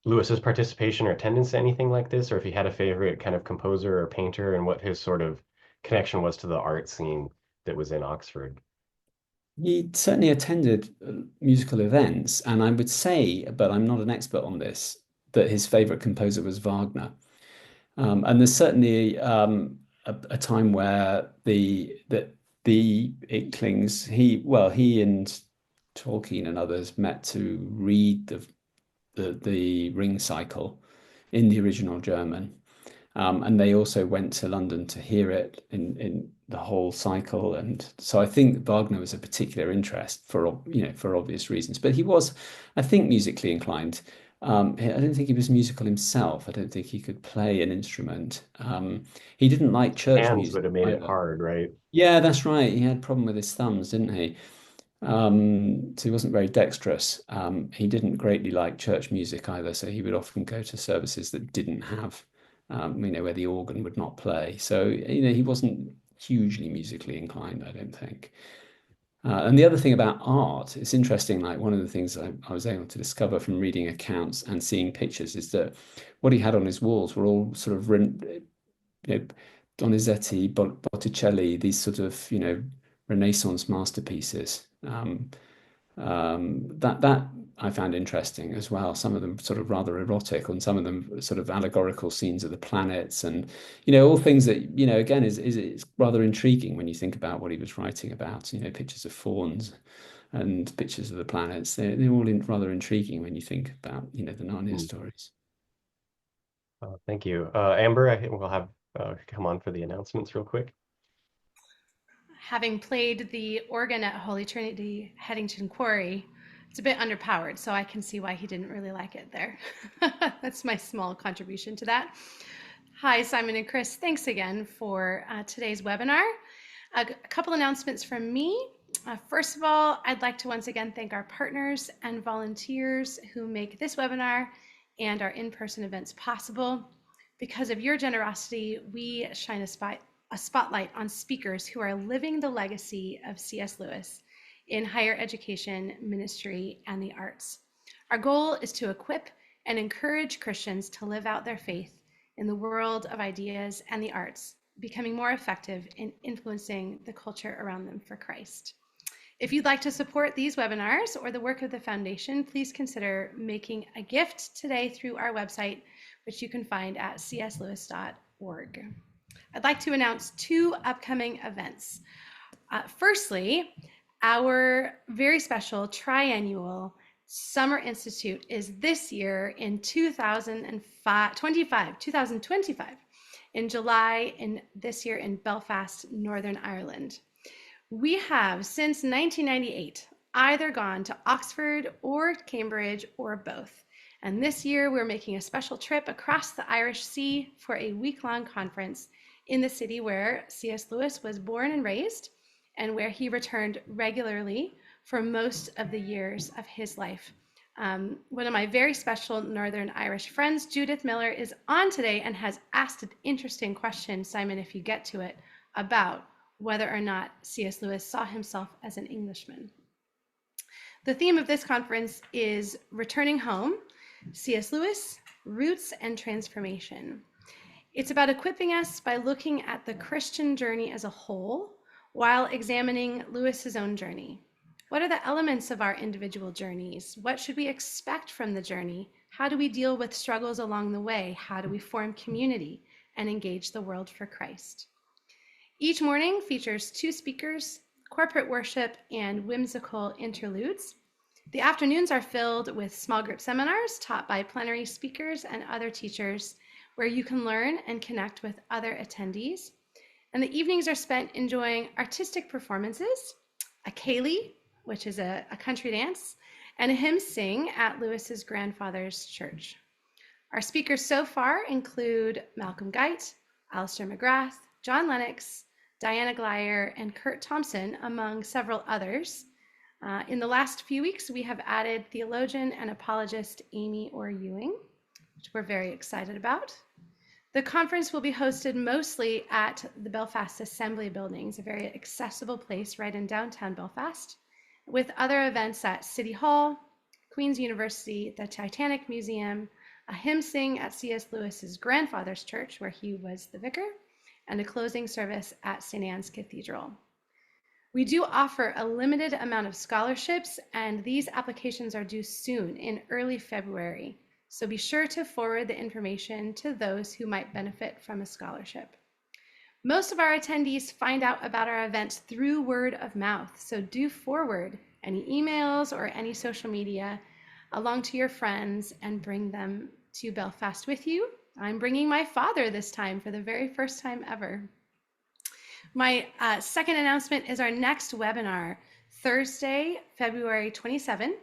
Lewis's participation or attendance to anything like this, or if he had a favorite kind of composer or painter and what his sort of connection was to the art scene that was in Oxford. He certainly attended musical events, and I would say, but I'm not an expert on this, that his favorite composer was Wagner. And there's certainly a time where the Inklings, he and Tolkien and others met to read the Ring Cycle in the original German. And they also went to London to hear it in the whole cycle. And so I think Wagner was a particular interest for obvious reasons. But he was, I think, musically inclined. I don't think he was musical himself. I don't think he could play an instrument. He didn't like church Hands music would have made it either. hard, right? Yeah, that's right. He had a problem with his thumbs, didn't he? So he wasn't very dexterous. He didn't greatly like church music either, so he would often go to services that didn't have, where the organ would not play. So, he wasn't hugely musically inclined, I don't think. And the other thing about art, it's interesting, like one of the things I was able to discover from reading accounts and seeing pictures is that what he had on his walls were all sort of, Donizetti, Botticelli, these sort of, Renaissance masterpieces. That I found interesting as well. Some of them sort of rather erotic, and some of them sort of allegorical scenes of the planets, and all things that again is rather intriguing when you think about what he was writing about. Pictures of fawns and pictures of the planets. They're all rather intriguing when you think about the Narnia Hmm. stories. Thank you. Amber, I think we'll have come on for the announcements real quick. Having played the organ at Holy Trinity Headington Quarry, it's a bit underpowered, so I can see why he didn't really like it there. That's my small contribution to that. Hi, Simon and Chris. Thanks again for today's webinar. A couple announcements from me. First of all, I'd like to once again thank our partners and volunteers who make this webinar and our in-person events possible. Because of your generosity, we shine a spotlight on speakers who are living the legacy of C.S. Lewis in higher education, ministry, and the arts. Our goal is to equip and encourage Christians to live out their faith in the world of ideas and the arts, becoming more effective in influencing the culture around them for Christ. If you'd like to support these webinars or the work of the foundation, please consider making a gift today through our website, which you can find at cslewis.org. I'd like to announce two upcoming events. Firstly, our very special triannual Summer Institute is this year in 2025, in July this year in Belfast, Northern Ireland. We have, since 1998, either gone to Oxford or Cambridge or both. And this year we're making a special trip across the Irish Sea for a week-long conference in the city where C.S. Lewis was born and raised, and where he returned regularly for most of the years of his life. One of my very special Northern Irish friends, Judith Miller, is on today and has asked an interesting question, Simon, if you get to it, about whether or not C.S. Lewis saw himself as an Englishman. The theme of this conference is Returning Home, C.S. Lewis, Roots and Transformation. It's about equipping us by looking at the Christian journey as a whole while examining Lewis's own journey. What are the elements of our individual journeys? What should we expect from the journey? How do we deal with struggles along the way? How do we form community and engage the world for Christ? Each morning features two speakers, corporate worship, and whimsical interludes. The afternoons are filled with small group seminars taught by plenary speakers and other teachers where you can learn and connect with other attendees. And the evenings are spent enjoying artistic performances, a ceilidh, which is a country dance, and a hymn sing at Lewis's grandfather's church. Our speakers so far include Malcolm Guite, Alistair McGrath, John Lennox, Diana Glyer, and Kurt Thompson, among several others. In the last few weeks, we have added theologian and apologist Amy Orr Ewing, which we're very excited about. The conference will be hosted mostly at the Belfast Assembly Buildings, a very accessible place right in downtown Belfast, with other events at City Hall, Queen's University, the Titanic Museum, a hymn sing at C.S. Lewis's grandfather's church, where he was the vicar, and a closing service at St. Anne's Cathedral. We do offer a limited amount of scholarships, and these applications are due soon in early February. So be sure to forward the information to those who might benefit from a scholarship. Most of our attendees find out about our events through word of mouth, so do forward any emails or any social media along to your friends and bring them to Belfast with you. I'm bringing my father this time for the very first time ever. My second announcement is our next webinar, Thursday, February 27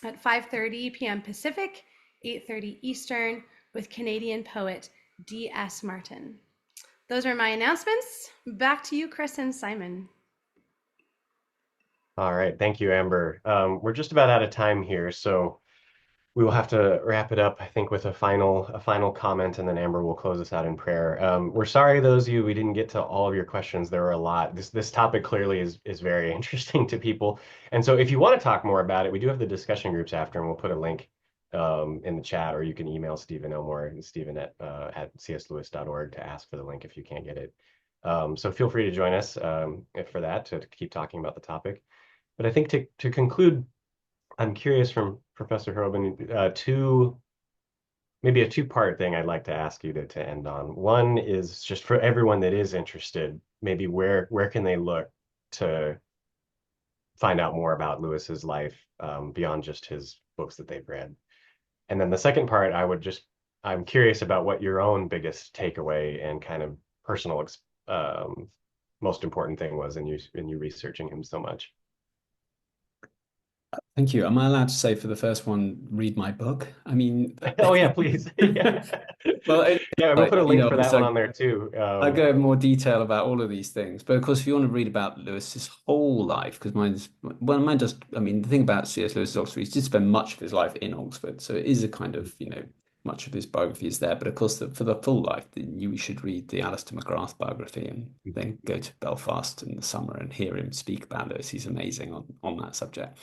at 5:30 p.m. Pacific, 8:30 Eastern, with Canadian poet D.S. Martin. Those are my announcements. Back to you, Chris and Simon. All right, thank you, Amber. We're just about out of time here, so we will have to wrap it up, I think, with a final comment, and then Amber will close us out in prayer. We're sorry, those of you, we didn't get to all of your questions. There were a lot. This topic clearly is very interesting to people. And so if you want to talk more about it, we do have the discussion groups after, and we'll put a link in the chat, or you can email Stephen Elmore, Stephen at cslewis.org to ask for the link if you can't get it. So feel free to join us for that, to keep talking about the topic. But I think to conclude, I'm curious from Professor Horobin, maybe a two-part thing I'd like to ask you to end on. One is just for everyone that is interested, maybe where can they look to find out more about Lewis's life beyond just his books that they've read? And then the second part, I'm curious about what your own biggest takeaway and kind of personal most important thing was in you researching him so much. Thank you. Am I allowed to say for the first one, read my book? I mean, oh yeah, please. Yeah. Well, yeah, we'll put a link for that so one on there too. I go in more detail about all of these things, but of course, if you want to read about Lewis's whole life, because mine does. I mean, the thing about C.S. Lewis is Oxford, he did spend much of his life in Oxford, so it is a kind of much of his biography is there. But of course, for the full life, you should read the Alistair McGrath biography and then go to Belfast in the summer and hear him speak about Lewis. He's amazing on that subject.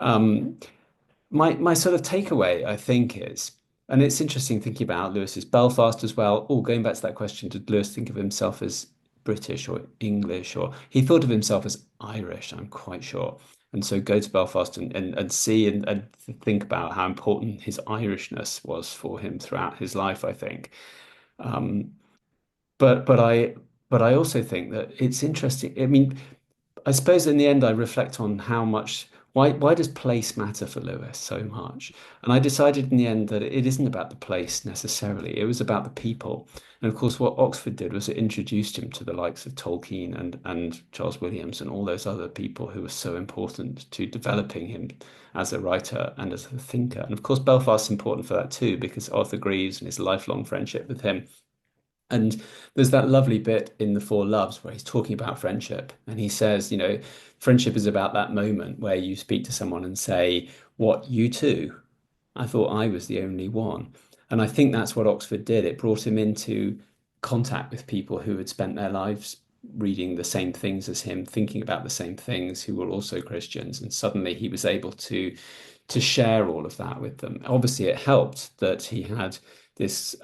My sort of takeaway, I think, is, and it's interesting thinking about Lewis's Belfast as well. Oh, going back to that question, did Lewis think of himself as British or English, or he thought of himself as Irish, I'm quite sure. And so go to Belfast and see and think about how important his Irishness was for him throughout his life, I think. But I also think that it's interesting. I mean, I suppose in the end, I reflect on why does place matter for Lewis so much? And I decided in the end that it isn't about the place necessarily. It was about the people. And of course, what Oxford did was it introduced him to the likes of Tolkien and Charles Williams and all those other people who were so important to developing him as a writer and as a thinker. And of course, Belfast's important for that too, because Arthur Greaves and his lifelong friendship with him. And there's that lovely bit in The Four Loves where he's talking about friendship. And he says, friendship is about that moment where you speak to someone and say, "What, you too? I thought I was the only one." And I think that's what Oxford did. It brought him into contact with people who had spent their lives reading the same things as him, thinking about the same things, who were also Christians. And suddenly he was able to share all of that with them. Obviously, it helped that he had this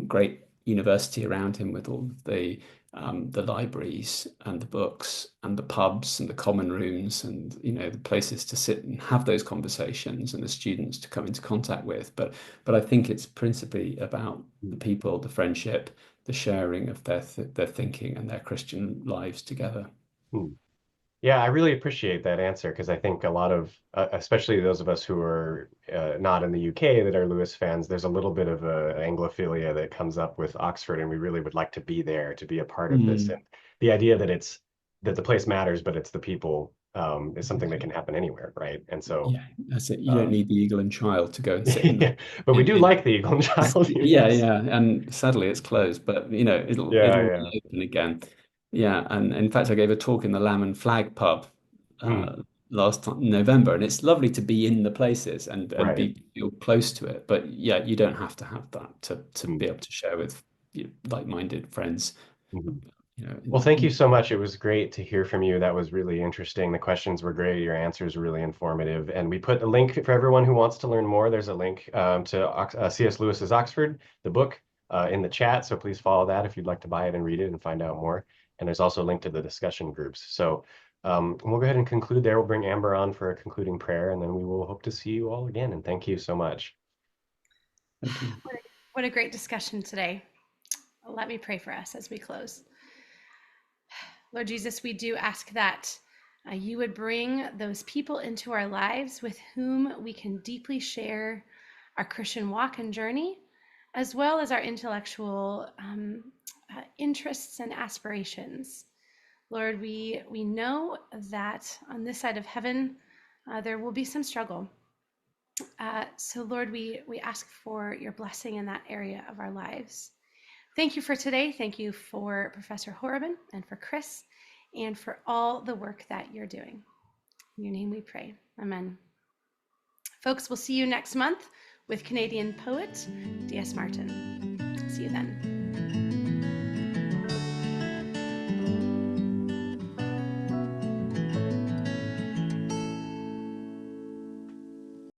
great university around him with all the libraries and the books and the pubs and the common rooms and the places to sit and have those conversations and the students to come into contact with. But I think it's principally about the people, the friendship, the sharing of their thinking and their Christian lives together. Yeah, I really appreciate that answer because I think a lot of, especially those of us who are not in the UK that are Lewis fans, there's a little bit of a Anglophilia that comes up with Oxford, and we really would like to be there to be a part of this. Mm, And the idea that that the place matters, but it's the people, is something that can happen anywhere, right? And so, yeah, that's it. You don't um, need the Eagle and Child to go and sit yeah, but we do in like the Eagle and Child here, yeah, yes. yeah, and sadly it's closed, but Yeah, it'll yeah. reopen again. Yeah, and in fact, I gave a talk in the Lamb and Flag pub Mm, last November, and it's lovely to be in the places and right. be feel close to it. But yeah, you don't have to have that to Mm, be able to share with like-minded friends. mhm. You know, Well, thank you so much. It was great to hear from you. That was really interesting. The questions were great. Your answers were really informative. And we put a link for everyone who wants to learn more. There's a link to C.S. Lewis's Oxford, the book, in the chat. So please follow that if you'd like to buy it and read it and find out more. And there's also a link to the discussion groups. So we'll go ahead and conclude there. We'll bring Amber on for a concluding prayer, and then we will hope to see you all again. And thank you so much. thank you. What a great discussion today. Let me pray for us as we close. Lord Jesus, we do ask that you would bring those people into our lives with whom we can deeply share our Christian walk and journey, as well as our intellectual interests and aspirations. Lord, we know that on this side of heaven, there will be some struggle. So Lord, we ask for your blessing in that area of our lives. Thank you for today. Thank you for Professor Horobin and for Chris and for all the work that you're doing. In your name we pray. Amen. Folks, we'll see you next month with Canadian poet D.S. Martin. See you then.